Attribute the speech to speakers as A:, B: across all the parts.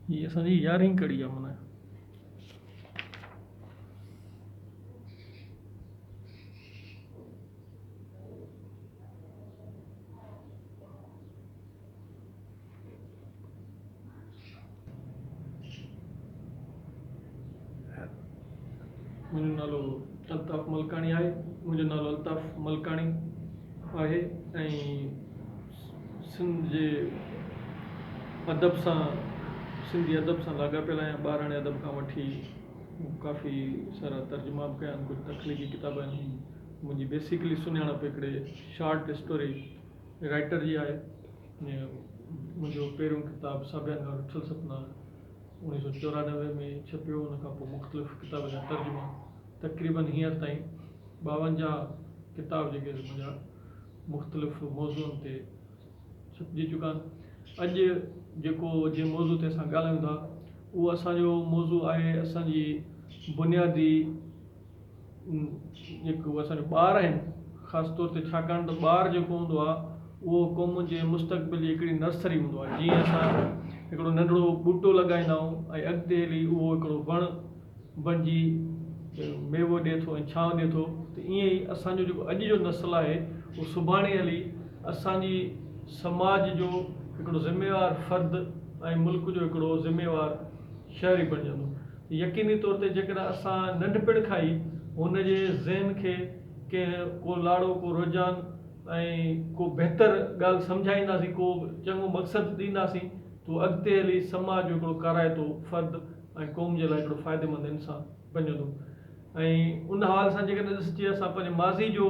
A: हीअ असांजी 11वीं कड़ी आहे माना। मुंहिंजो नालो अल्ताफ़ मलकाणी आहे। मुंहिंजो नालो अल्ताफ़ मलकाणी आहे ऐं सिंध जे अदब सां सिंधी अदब सां लाॻापियल आहियां। ॿारणे अदब खां वठी काफ़ी सारा तर्जुमा बि कया आहिनि, कुझु तख़लीक़ी किताब आहिनि। मुंहिंजी बेसिकली सुञाणप हिकिड़े शॉर्ट स्टोरी राइटर जी आहे। मुंहिंजो पहिरियों किताबु साबियान खां उथल सपना 1994 में छपियो। उन खां पोइ मुख़्तलिफ़ किताब जा तर्जुमा तक़रीबन हींअर ताईं 52 किताब जेके मुंहिंजा मुख़्तलिफ़ मौज़ूअनि ते छपिजी चुका आहिनि। अॼु जेको जंहिं मौज़ू ते असां ॻाल्हायूं था उहो असांजो मौज़ू आहे असांजी बुनियादी जेको असांजो ॿार आहिनि, ख़ासि तौर ते छाकाणि त ॿारु जेको हूंदो आहे उहो क़ौम जे मुस्तक़बिल जी हिकिड़ी नर्सरी हूंदो आहे। जीअं असां हिकिड़ो नंढिड़ो ॿूटो लॻाईंदा आहियूं ऐं अॻिते हली उहो हिकिड़ो वणु बणिजी मेवो ॾिए थो ऐं छांव ॾिए थो, त ईअं ई असांजो जेको अॼु जो नस्ल आहे उहो सुभाणे हली असांजी समाज जो हिकिड़ो ज़िम्मेवार फ़र्द ऐं मुल्क जो हिकिड़ो ज़िम्मेवार शहरी बणिजंदो। यकीनी तौर ते जेकॾहिं असां नंढपिण खां ई हुन जे ज़हन खे कंहिं को लाड़ो को रुझान ऐं को बहितर ॻाल्हि सम्झाईंदासीं, को चङो मक़सदु ॾींदासीं, तो अॻिते हली समाज जो हिकिड़ो काराइतो फ़र्द ऐं क़ौम जे लाइ हिकिड़ो फ़ाइदेमंद इंसान बणिजंदो। ऐं उन हाल सां जेकॾहिं ॾिसिजे असां पंहिंजे माज़ी जो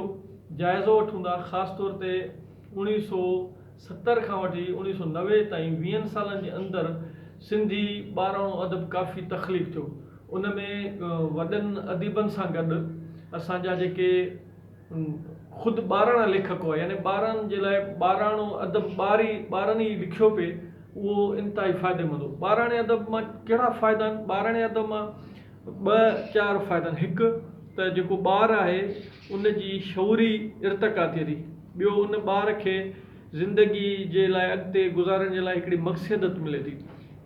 A: जाइज़ो वठूं था, ख़ासि तौर ते 1970 खां वठी 1990 ताईं 20 सालनि जे अंदरि सिंधी ॿाराणो अदब काफ़ी तख़लीक़ थियो। उन में वॾनि अदीबनि सां गॾु असांजा जेके ख़ुदि ॿाराणा लेखक हुआ, यानी ॿारनि जे लाइ ॿाराणो अदब ॿारनि ई लिखियो पिए, उहो इंतिहाई फ़ाइदेमंद हो। ॿाराणे अदब मां कहिड़ा फ़ाइदा आहिनि? ॿाराणे अदब मां 2-4 फ़ाइदा आहिनि। हिकु त जेको ॿारु आहे उन जी शऊरी इर्तिका थिए थी। ॿियो, उन ॿार खे ज़िंदगी जे लाइ अॻिते गुज़ारण जे लाइ हिकिड़ी मक़सदियत मिले थी,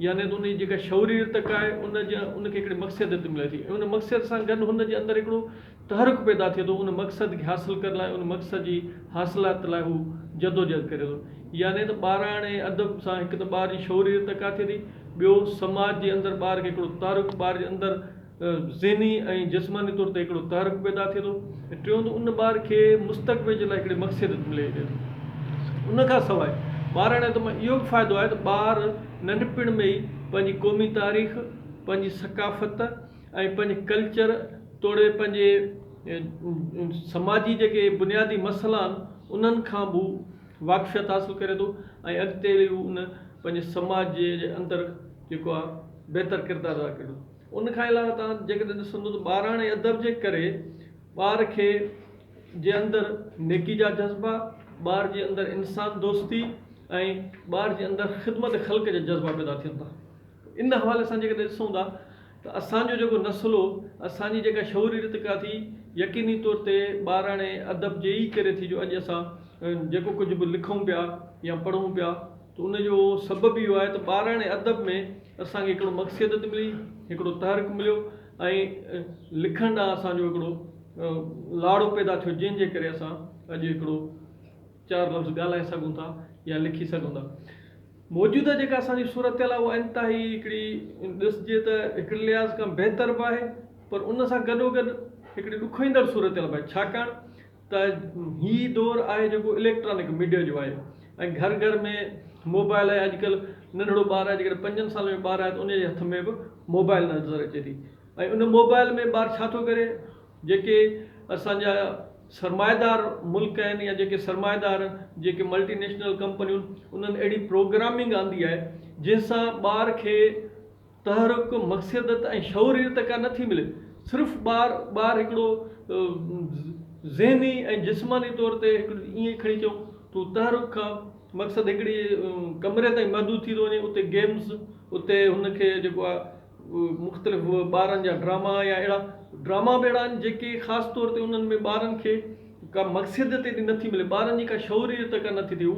A: यानी त उन जी जेका शऊरी इर्तिका आहे उनखे हिकिड़ी मक़सदियत मिले थी। उन मक़सद सां गॾु हुन जे अंदरि हिकिड़ो तहरुक पैदा थिए थो। उन मक़सद खे हासिलु करण लाइ, उन मक़सद जी हासिलात लाइ हू जदोजहद करे थो। यानी त ॿाराणे अदब सां हिकु त ॿार जी शऊरी इर्तिका थिए थी, ॿियो समाज जे अंदरि ॿार खे हिकिड़ो तहरुक, ॿार जे अंदरि ज़हनी ऐं जिस्मानी तौर ते हिकिड़ो तहरुक पैदा थिए थो। ऐं टियों त उन ॿार खे मुस्तक़बिल जे लाइ हिकिड़ी मक़सदियत मिले थी। उन खां सवाइ ॿाराणे अदब मां इहो बि फ़ाइदो आहे त ॿार नंढपिण में ई पंहिंजी क़ौमी तारीख़, पंहिंजी सकाफ़त ऐं पंहिंजे कल्चर तोड़े पंहिंजे समाजी जेके बुनियादी मसइला आहिनि उन्हनि खां बि वाक़फ़ियत हासिलु करे थो ऐं अॻिते हू उन पंहिंजे समाज जे अंदरि जेको आहे बहितर किरदारु अदा करे थो। उन खां अलावा तव्हां जेकॾहिं ॾिसंदो त ॿाराणे अदब जे करे ॿार खे जे अंदरि नेकी जा जज़्बा, ॿार जे अंदरि इंसान दोस्ती ऐं ॿार जे अंदरि ख़िदमत ख़ल्क़ जा जज़्बा पैदा थियनि था। इन हवाले सां जेकॾहिं ॾिसूं था त असांजो जेको नस्लो, असांजी जेका शऊरी इर्तिका थी, यकीनी तौर ते ॿाराणे अदब जे ई करे थी। जो अॼु असां जेको कुझु बि लिखूं पिया या पढ़ूं पिया, त उनजो सबबु इहो आहे त ॿाराणे अदब में असांखे हिकिड़ो मक़सदियत मिली, हिकिड़ो तहरुक मिलियो ऐं लिखण ॾांहुं असांजो हिकिड़ो लाड़ो पैदा थियो, जंहिंजे करे असां अॼु हिकिड़ो 4 लफ़्ज़ ॻाल्हाए सघूं था या लिखी सघूं था। मौजूदा जेका असांजी सूरत आहे उहा इंतिहाई हिकिड़ी ॾिसिजे त हिकिड़े लिहाज़ खां बहितर बि आहे, पर उन सां गॾोगॾु हिकिड़ी ॾुखोईंदड़ सूरत बि आहे। छाकाणि त हीउ दौरु आहे जेको इलेक्ट्रॉनिक मीडिया जो आहे ऐं घर घर में मोबाइल आहे। अॼुकल्ह नंढिड़ो ॿारु आहे, जेकॾहिं 5 साल जो ॿारु आहे त उनजे हथ में बि मोबाइल नज़र अचे थी। ऐं उन मोबाइल में ॿारु छा थो करे, जेके असांजा सरमाएदार मुल्क आहिनि या जेके सरमाएदार जेके मल्टीनेशनल कंपनियूं, उन्हनि अहिड़ी प्रोग्रामिंग आंदी आहे जंहिंसां ॿार खे तहरुक, मक़सदियत ऐं शऊरी इर्तिका नथी मिले। सिर्फ़ु ॿारु हिकिड़ो ज़हनी ऐं जिस्मानी तौर ते हिकिड़ी ईअं खणी अचूं तो तहरुक खां मक़सदु हिकिड़ी कमरे ताईं महदूद थी थो वञे। उते गेम्स, उते हुनखे जेको आहे मुख़्तलिफ़ ॿारनि जा ड्रामा या अहिड़ा ड्रामा बि अहिड़ा आहिनि जेके ख़ासि तौर ते उन्हनि में ॿारनि खे का मक़सद ते नथी मिले, ॿारनि जी का शौरियत का नथी थिए,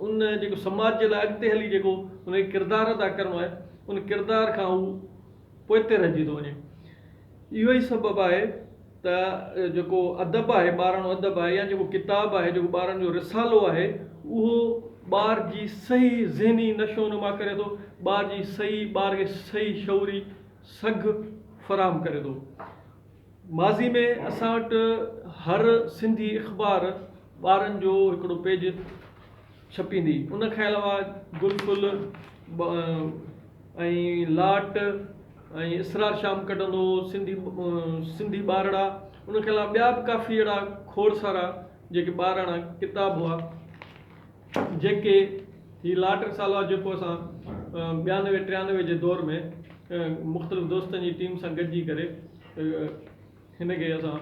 A: उन जेको समाज जे लाइ अॻिते हली जेको उन किरदारु अदा करिणो आहे, उन किरदार खां हू पोइते रहिजी थो वञे। इहो ई सबबु आहे त जेको अदब आहे, ॿाराणो अदब आहे, या जेको किताबु आहे, जेको ॿारनि जो रिसालो आहे, उहो ॿार जी सही ज़हनी नशो नुमा करे थो, ॿार खे सही शौरी सघ फ़राहम करे थो। माज़ी में असां वटि हर सिंधी अख़बार ॿारनि जो हिकिड़ो पेज छपींदी, उन खां अलावा गुलफुल ऐं लाट ऐं इसरार शाम कढंदो, सिंधी ॿारड़ा, उन खां अलावा ॿिया बि काफ़ी अहिड़ा खोड़ सारा जेके ॿाराणा किताब हुआ, जेके हीउ लाट रिसालो आहे जेको असां 92-93 जे दौर में मुख़्तलिफ़ दोस्तनि जी टीम सां गॾिजी करे हिनखे असां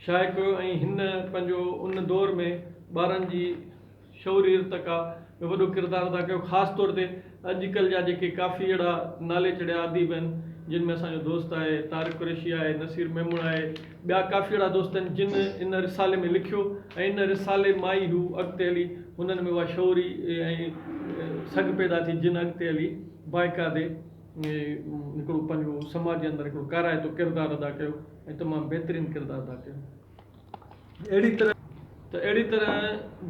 A: शाये कयो, ऐं हिन पंहिंजो उन दौर में ॿारनि जी शौरी इर्तिक़ा में वॾो किरदारु अदा कयो। ख़ासि तौर ते अॼुकल्ह जा जेके काफ़ी अहिड़ा नाले चढ़िया अदीब आहिनि, जिन में असांजो दोस्त आहे तारिक कुरैशी आहे, नसीर मेमून आहे, ॿिया काफ़ी अहिड़ा दोस्त आहिनि जिन इन रिसाले में लिखियो, ऐं इन रिसाले मां ई हू अॻिते हली हुननि में उहा शौरी ऐं सघ पैदा थी, जिन अॻिते हली बाइकादे हिकिड़ो पंहिंजो समाज जे अंदरि हिकिड़ो काराइतो किरदारु अदा कयो ऐं तमामु बहितरीनु किरदारु अदा कयो। अहिड़ी तरह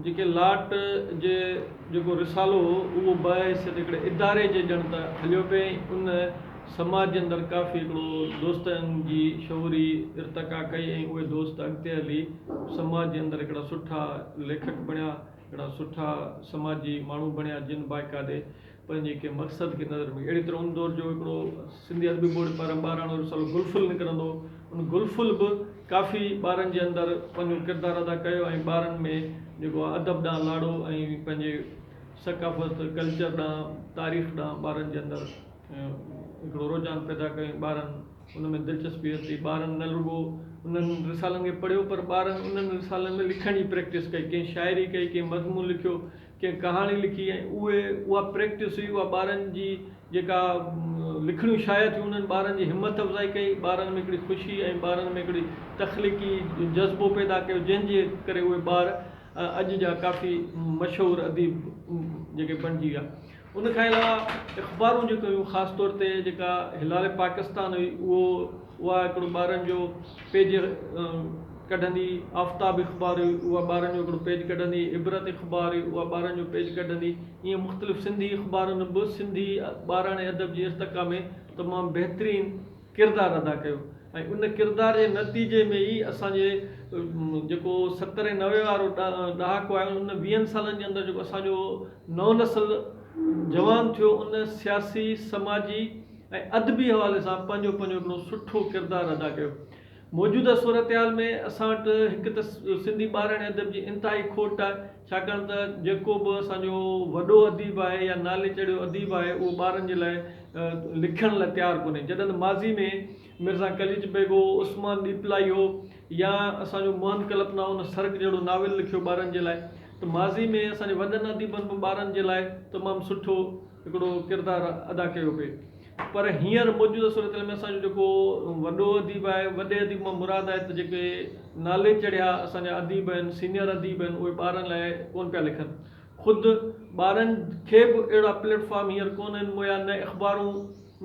A: जेके लाट जे जेको रिसालो हो, उहो बहैसियत हिकिड़े इदारे जे ॼण त हलियो पिए, उन समाज जे अंदरि काफ़ी हिकिड़ो दोस्तनि जी शौरी इर्तिक़ा कई, ऐं उहे दोस्त अॻिते हली समाज जे अंदरि हिकिड़ा सुठा लेखक बणिया, हिकिड़ा सुठा समाजी माण्हू बणिया, जिन बाइकादे पंहिंजे के मक़सद खे नज़र में। अहिड़ी तरह उन दौर जो हिकिड़ो सिंधी अदबी बोर्ड पारां ॿाराणो रिसालो गुलफुल निकिरंदो, उन गुलफुल बि काफ़ी ॿारनि जे अंदरि पंहिंजो किरदारु अदा कयो, ऐं ॿारनि में जेको आहे अदब ॾांहुं लाड़ो ऐं पंहिंजे सकाफ़त कल्चर ॾांहुं तारीख़ ॾांहुं ॿारनि जे अंदरि हिकिड़ो रुझान पैदा कयो, ॿारनि उन में दिलचस्पी अची, ॿारनि न रुॻो उन्हनि रिसालनि खे पढ़ियो, पर ॿारनि उन्हनि रिसालनि में लिखण जी प्रैक्टिस कई, कंहिं शाइरी कई, कंहिं मज़मून लिखियो, कंहिं कहाणी लिखी, ऐं उहा प्रैक्टिस हुई, उहा ॿारनि जी जेका लिखणियूं शाया थियूं, उन्हनि ॿारनि जी हिमत अफ़ज़ाई कई, ॿारनि में हिकिड़ी ख़ुशी ऐं ॿारनि में हिकिड़ी तख़लीक़ी जज़्बो पैदा कयो, जंहिंजे करे उहे ॿार अॼु जा काफ़ी मशहूरु अदीब जेके बणिजी विया। उन खां अलावा अख़बारूं जेके हुयूं, ख़ासि तौर ते जेका हिलाल पाकिस्तान हुई, उहा हिकिड़ो ॿारनि जो पेज कढंदी, आफ़्ताब अख़बार हुई, उहा ॿारनि जो हिकिड़ो पेज कढंदी, इबरत अख़बार हुई, उहा ॿारनि जो पेज कढंदी। ईअं मुख़्तलिफ़ सिंधी अख़बारुनि बि सिंधी ॿाराणे अदब जी इर्तिक़ा में तमामु बहितरीनु किरदारु अदा कयो, ऐं उन किरदार जे नतीजे में ई असांजे जेको 70-90 वारो ॾहाको आहे, उन 20 सालनि जे अंदरि जेको असांजो नओं नस्ल जवान थियो, उन सियासी समाजी ऐं अदबी हवाले सां पंहिंजो हिकिड़ो सुठो किरदारु अदा कयो। मौजूदा सूरत हाल में असां वटि हिकु त सिंधी ॿाराणे अदब जी इंतिहाई खोट आहे, छाकाणि त जेको बि असांजो वॾो अदीब आहे या नाले चढ़ियो अदीब आहे, उहो ॿारनि जे लाइ लिखण लाइ तयारु कोन्हे। जॾहिं त माज़ी में मिर्ज़ा कलीज बेग हो, उस्मान दीपलाई हो, या असांजो मोहन कल्पना उन सर्क जहिड़ो नाविल लिखियो ॿारनि जे लाइ, त माज़ी में असांजे वॾनि अदीबनि बि ॿारनि जे लाइ तमामु सुठो हिकिड़ो किरदारु अदा कयो पिए। पर हींअर मौजूदा सूरत में असांजो जेको वॾो अदीब आहे, वॾे अदीब मां मुराद आहे त जेके नाले चढ़िया असांजा अदीब आहिनि, सीनियर अदीब आहिनि, उहे ॿारनि लाइ कोन पिया लिखनि। ख़ुदि ॿारनि खे बि अहिड़ा प्लेटफॉर्म हींअर कोन आहिनि मुया, न अख़बारूं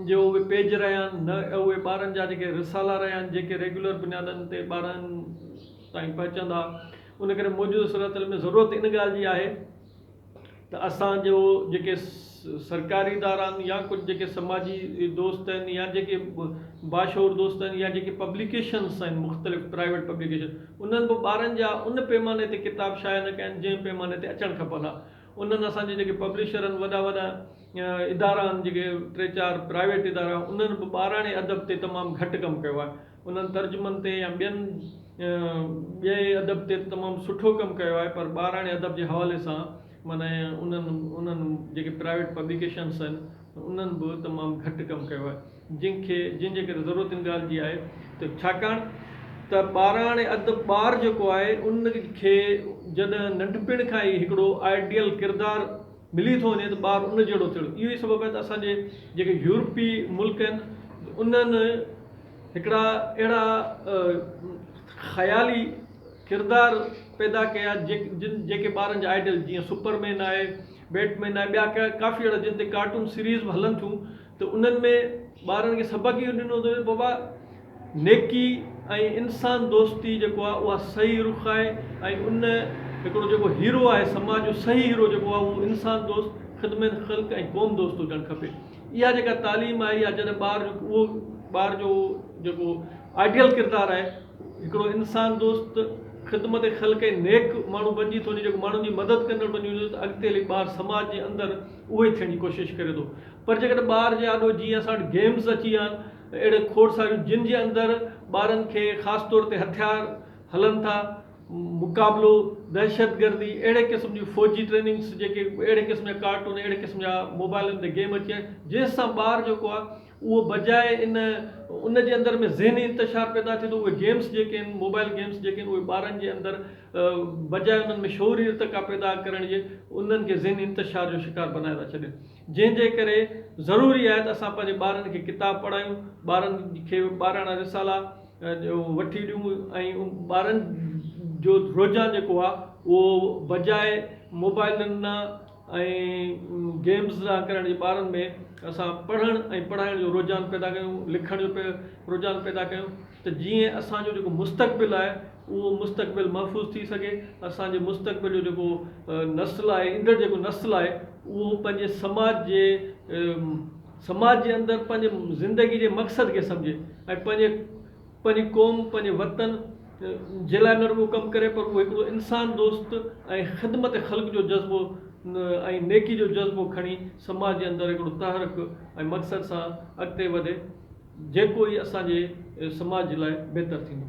A: जो उहे पेज रहिया आहिनि, न उहे ॿारनि जा जेके रिसाला रहिया आहिनि जेके रेगुलर बुनियादनि ते ॿारनि ताईं पहुचंदा। उन करे मौजूदा सूरत में ज़रूरत इन ॻाल्हि जी आहे त असांजो जेके सरकारी इदारा आहिनि, या कुझु जेके समाजी दोस्त आहिनि, या जेके बाशूर दोस्त आहिनि, या जेके पब्लिकेशन्स आहिनि मुख़्तलिफ़ प्राइवेट पब्लिकेशन, उन्हनि बि ॿारनि जा उन पैमाने ते किताब शाया न कया आहिनि जंहिं पैमाने ते अचणु खपनि। उन्हनि असांजे जेके पब्लिशर आहिनि, वॾा वॾा इदारा आहिनि, जेके 3-4 प्राइवेट इदारा, उन्हनि बि ॿाराणे अदब ते तमामु घटि कमु कयो आहे। उन्हनि तर्जुमनि ते या ॿिए अदब ते तमामु सुठो कमु कयो आहे, पर ॿाराणे अदब जे हवाले सां माना उन्हनि जेके प्राइवेट पब्लिकेशन्स आहिनि, उन्हनि बि तमामु घटि कमु कयो आहे, जंहिंजे करे ज़रूरत इन ॻाल्हि जी आहे त छाकाणि त ॿाराणे अदब ॿार जेको आहे उनखे जॾहिं नंढपिण खां ई हिकिड़ो आइडियल किरदारु मिली थो वञे त ॿार उन जहिड़ो थियो। इहो ई सबबु आहे त असांजे जेके यूरोपी मुल्क आहिनि, उन्हनि हिकिड़ा अहिड़ा ख़याली किरदार पैदा कया जेके ॿारनि जा आइडियल, जीअं सुपरमैन आहे, बैटमैन आहे, ॿिया काफ़ी अहिड़ा जिन ते कार्टून सीरीज़ बि हलनि थियूं, त उन्हनि में ॿारनि खे सबक़ इहो ॾिनो थो बाबा नेकी ऐं इंसान दोस्ती जेको आहे उहा सही रुख आहे, ऐं उन हिकिड़ो जेको हीरो आहे समाज जो सही हीरो जेको आहे उहो इंसान दोस्त, ख़िदमत ख़ल्क़ ऐं क़ौम दोस्त हुजणु खपे। इहा जेका तालीम आहे, या जॾहिं ॿार जो जेको आइडियल किरदारु आहे हिकिड़ो इंसान दोस्त, ख़िदमत ख़ल्क़ ऐं नेक माण्हू बणिजी थो वञे, जेको माण्हुनि जी मदद कंदड़ बणिजी वञे, त अॻिते हली ॿारु समाज जे अंदरि उहो ई थियण जी कोशिशि करे थो। पर जेकॾहिं ॿार जे आॾो जीअं असां वटि गेम्स अची विया आहिनि, अहिड़े खोड़ सारियूं जिन जे अंदरि ॿारनि खे ख़ासि तौर ते हथियार हलनि था, मुक़ाबिलो, दहशतगर्दी, अहिड़े क़िस्म जूं फ़ौजी ट्रेनिंग्स, जेके अहिड़े क़िस्म जा कार्टून, अहिड़े क़िस्म जा मोबाइलनि ते गेम अची विया आहिनि, जंहिंसां ॿारु जेको आहे उहो बजाए उन जे अंदरि में ज़हनी इंतशार पैदा थिए थो। उहे गेम्स जेके आहिनि, मोबाइल गेम्स जेके आहिनि, उहे ॿारनि जे अंदरि बजाए उन्हनि में शौरी इर्तिका पैदा करण जे, उन्हनि खे ज़हनी इंतशार जो शिकार बनाए था छॾनि। जंहिंजे करे ज़रूरी आहे त असां पंहिंजे ॿारनि खे किताब पढ़ायूं, ॿारनि खे ॿाराणा रिसाला वठी ॾियूं, ऐं ॿारनि जो रुझान जेको आहे उहो बजाए मोबाइलनि ऐं गेम्स करण जे ॿारनि में असां पढ़णु ऐं पढ़ाइण जो रुझान पैदा कयूं, लिखण जो रुझान पैदा कयूं, त जीअं असांजो जेको मुस्तक़बिल आहे उहो मुस्तक़बिल महफ़ूज़ थी सघे। असांजे मुस्तक़बिल जो जेको नस्ल आहे, ईंदड़ जेको नस्ल आहे, उहो पंहिंजे समाज जे अंदरि पंहिंजे ज़िंदगी जे मक़सद खे सम्झे, ऐं पंहिंजी क़ौम, पंहिंजे वतन जे लाइ न रुॻो कमु करे, पर उहो हिकिड़ो इंसान दोस्त ऐं ख़िदमत ख़ल्क़ जो जज़्बो ऐं नेकी जो जज़्बो खणी समाज जे अंदरि हिकिड़ो तहरक ऐं मक़सद सां अॻिते वधे, जेको ई असांजे समाज जे लाइ बहितर थींदो।